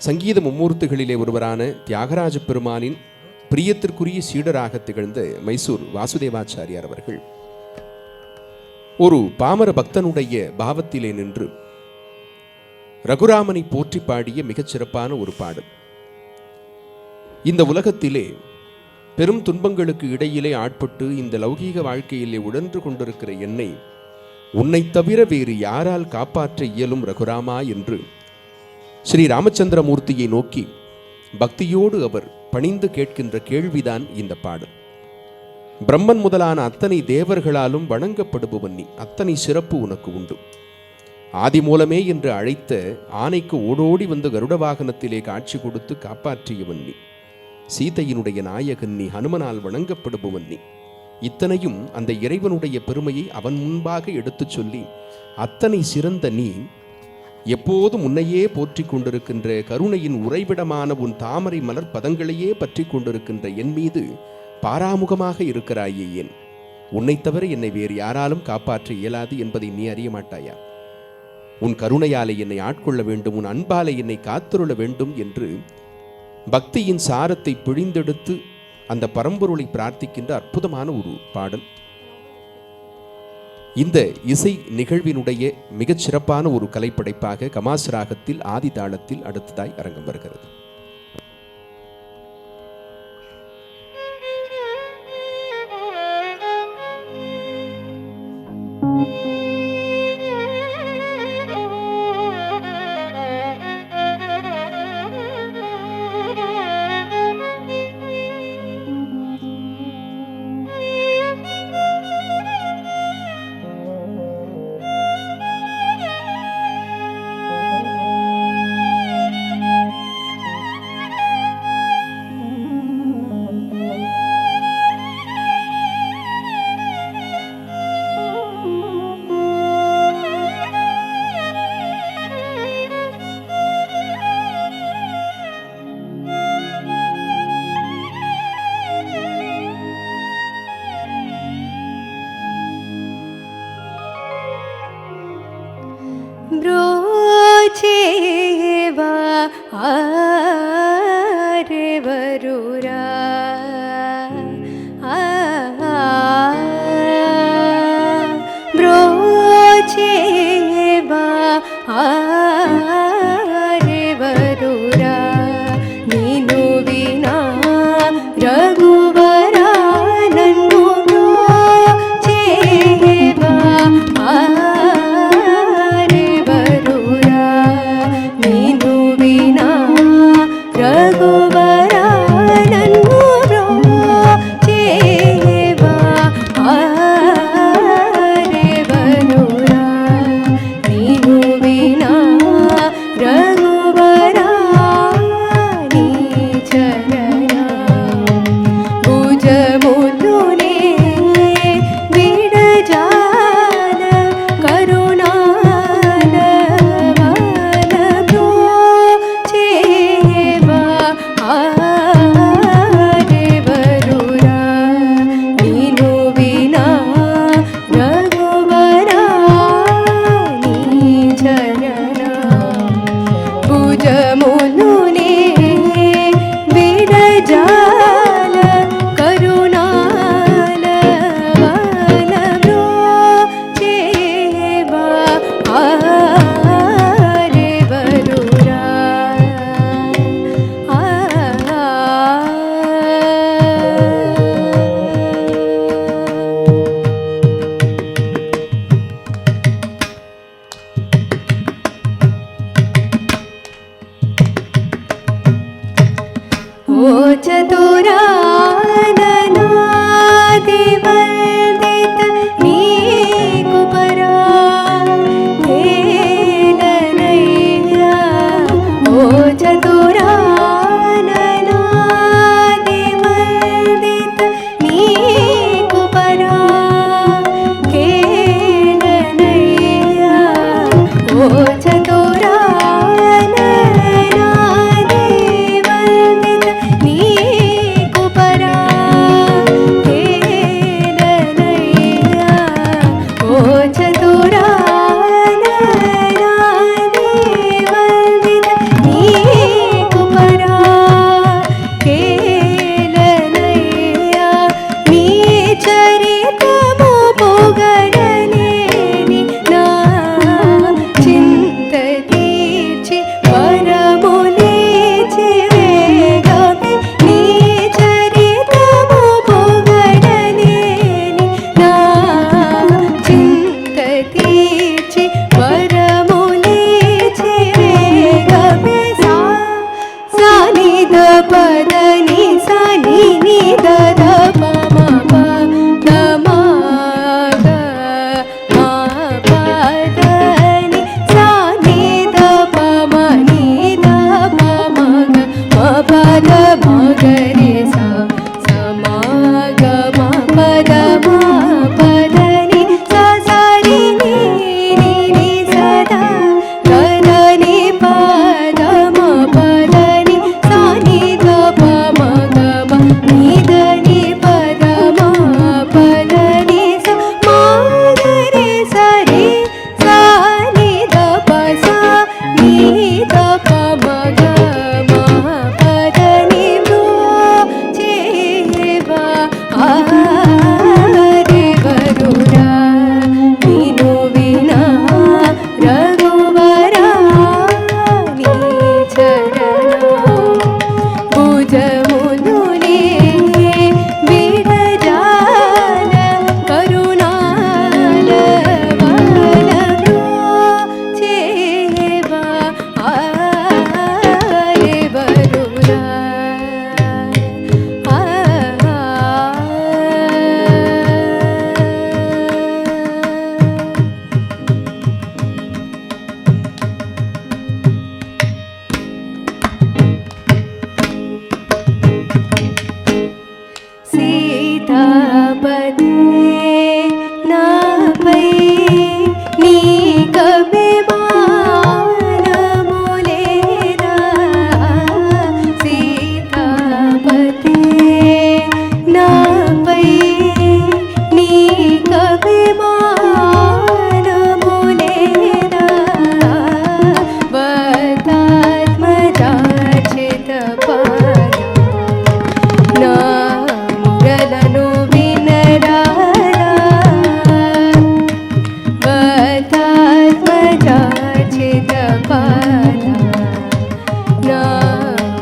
சங்கீத மும்மூர்த்திகளிலே ஒருவரான தியாகராஜ பெருமானின் பிரியத்திற்குரிய சீடராக திகழ்ந்த மைசூர் வாசுதேவாச்சாரியார் அவர்கள் ஒரு பாமர பக்தனுடைய பாவத்திலே நின்று ரகுராமனை போற்றி பாடிய மிகச் சிறப்பான ஒரு பாடல். இந்த உலகத்திலே பெரும் துன்பங்களுக்கு இடையிலே ஆட்பட்டு இந்த லௌகீக வாழ்க்கையிலே உழன்று கொண்டிருக்கிற என்னை உன்னை தவிர வேறு யாரால் காப்பாற்ற இயலும் ரகுராமா என்று ஸ்ரீ ராமச்சந்திரமூர்த்தியை நோக்கி பக்தியோடு அவர் பணிந்து கேட்கின்ற கேள்விதான் இந்த பாடல். பிரம்மன் முதலான அத்தனை தேவர்களாலும் வணங்கப்படுபவன் நீ, அத்தனை சிறப்பு உனக்கு உண்டு. ஆதி மூலமே என்று அழைத்த ஆனைக்கு ஓடோடி வந்து கருட வாகனத்திலே காட்சி கொடுத்து காப்பாற்றியவன் நீ. சீதையினுடைய நாயகன் நீ, ஹனுமனால் வணங்கப்படுபவன் நீ. இத்தனையும் அந்த இறைவனுடைய பெருமையை அவன் முன்பாக எடுத்துச் சொல்லி அத்தனை சிறந்த நீ எப்போதும் உன்னையே போற்றி கொண்டிருக்கின்ற கருணையின் உறைவிடமான உன் தாமரை மலர் பதங்களையே பற்றி கொண்டிருக்கின்ற என் மீது பாராமுகமாக இருக்கிறாயே, ஏன் உன்னை தவிர என்னை வேறு யாராலும் காப்பாற்ற இயலாது என்பதை நீ அறிய மாட்டாயா? உன் கருணையாலே என்னை ஆட்கொள்ள வேண்டும், உன் அன்பாலே என்னை காத்துருள வேண்டும் என்று பக்தியின் சாரத்தை பிழிந்தெடுத்து அந்த பரம்பொருளை பிரார்த்திக்கின்ற அற்புதமான ஒரு பாடல். இந்த இசை நிகழ்வினுடைய மிகச் சிறப்பான ஒரு கலைப்படைப்பாக கமாஸ் ராகத்தில் ஆதி தாளத்தில் அடுத்ததாய் அரங்கம் வருகிறது. ब्रोचेवा आरे वरुरा ब्रोचेवा आरे वरुरा नीनु विना रघुवरा नन्नु ब्रोचेवा चतुराननादिवन्दित नीकुपरा हेलनैया ओ चतुराननादिवन्दित नीकुपरा हेलनैया ओ चतुरा नीकुप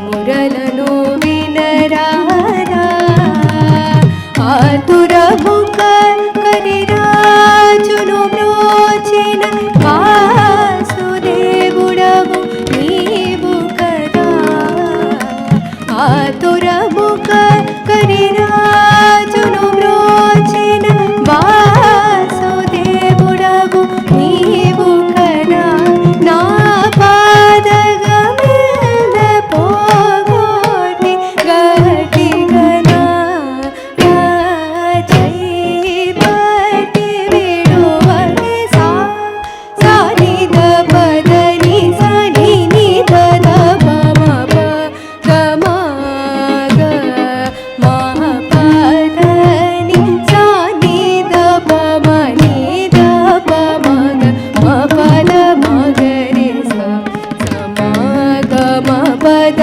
మురలను వినరారా ఆతురముక కరిరాజును బ్రోచిన వాసుదేవుడవు నీవు కదా ఆతురముక కరిరాజును బ్రోచిన వాసుదేవుడవు నీవు కదా నా పాదగమన పోగొట్టి గట్టిగనా రాజైపతి విడువని సానిద పదని సని నిద మమ గమగ మహపదని సానిద పమ నిద పమగ మపద మగరి సమగమ పద